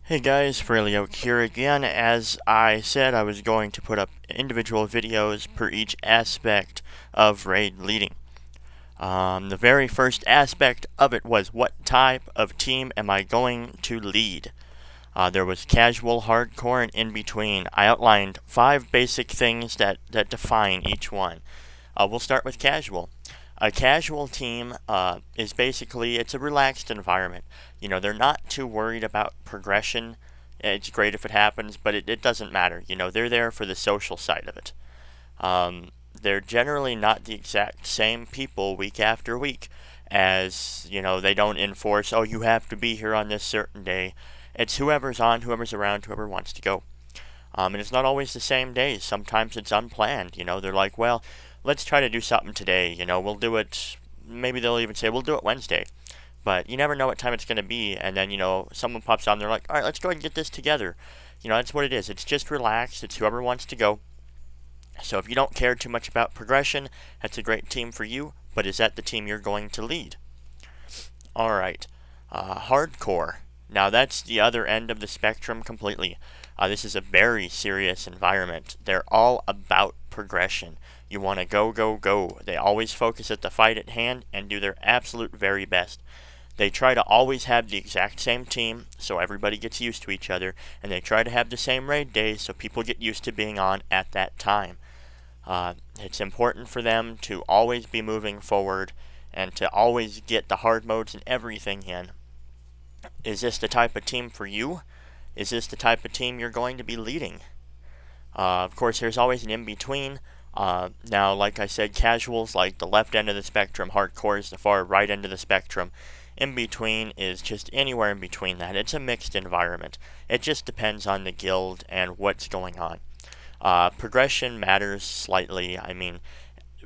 Hey guys, Fhraelaok here again. As I said, I was going to put up individual videos per each aspect of raid leading. The very first aspect of it was what type of team am I going to lead? There was casual, hardcore, and in between. I outlined 5 basic things that define each one. We'll start with casual. A casual team is basically, it's a relaxed environment. You know, they're not too worried about progression. It's great if it happens, but it doesn't matter. You know, they're there for the social side of it. They're generally not the exact same people week after week, as, you know, they don't enforce, oh, you have to be here on this certain day. It's whoever's on, whoever's around, whoever wants to go. And it's not always the same days. Sometimes it's unplanned. You know, they're like, well, let's try to do something today. You know, we'll do it. Maybe they'll even say, we'll do it Wednesday. But you never know what time it's going to be. And then, you know, someone pops on. They're like, all right, let's go ahead and get this together. You know, that's what it is. It's just relaxed. It's whoever wants to go. So if you don't care too much about progression, that's a great team for you. But is that the team you're going to lead? All right. Hardcore. Now that's the other end of the spectrum completely. This is a very serious environment. They're all about progression. You want to go, go, go. They always focus at the fight at hand and do their absolute very best. They try to always have the exact same team so everybody gets used to each other, and they try to have the same raid days so people get used to being on at that time. It's important for them to always be moving forward and to always get the hard modes and everything in. Is this the type of team for you? Is this the type of team you're going to be leading? Of course, there's always an in-between. Now, like I said, casuals like the left end of the spectrum, hardcore is the far right end of the spectrum. In between is just anywhere in between that. It's a mixed environment. It just depends on the guild and what's going on. Progression matters slightly. I mean,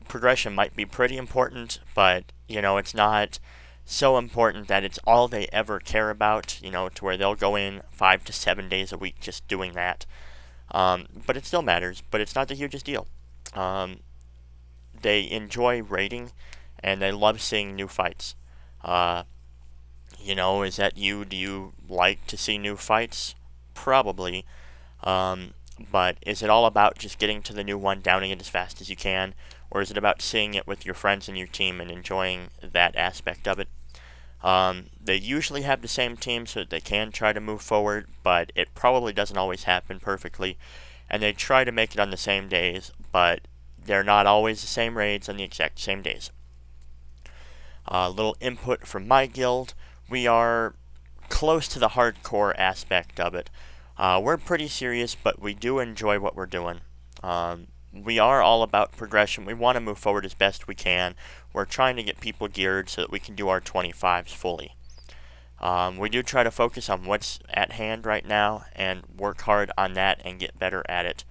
progression might be pretty important, but, you know, it's not so important that it's all they ever care about, you know, to where they'll go in 5 to 7 days a week just doing that. But it still matters, but it's not the hugest deal. They enjoy raiding, and they love seeing new fights. You know, is that you? Do you like to see new fights? Probably. But is it all about just getting to the new one, downing it as fast as you can? Or is it about seeing it with your friends and your team and enjoying that aspect of it? They usually have the same team so that they can try to move forward, but it probably doesn't always happen perfectly. And they try to make it on the same days, but they're not always the same raids on the exact same days. A little input from my guild. We are close to the hardcore aspect of it. We're pretty serious, but we do enjoy what we're doing. We are all about progression. We want to move forward as best we can. We're trying to get people geared so that we can do our 25s fully. We do try to focus on what's at hand right now and work hard on that and get better at it.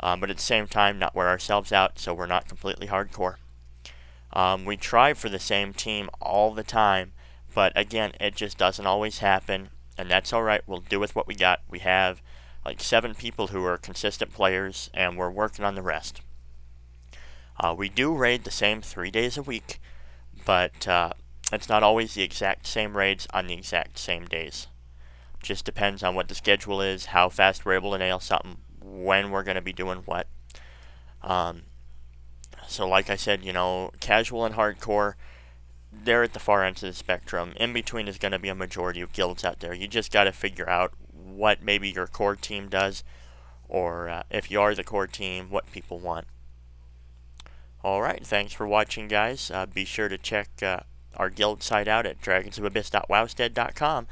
But at the same time, not wear ourselves out so we're not completely hardcore. We try for the same team all the time, but again, it just doesn't always happen, and that's alright. We'll do with what we got. We have like 7 people who are consistent players, and we're working on the rest. We do raid the same 3 days a week, but it's not always the exact same raids on the exact same days. Just depends on what the schedule is, how fast we're able to nail something, when we're going to be doing what. So like I said, you know, casual and hardcore, they're at the far ends of the spectrum. In between is going to be a majority of guilds out there. You just got to figure out what maybe your core team does, or if you are the core team, what people want. Alright, thanks for watching, guys. Be sure to check our guild site out at dragonsofabyss.wowstead.com,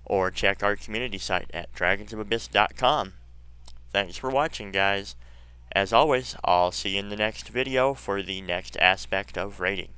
or check our community site at dragonsofabyss.com. Thanks for watching, guys. As always, I'll see you in the next video for the next aspect of raiding.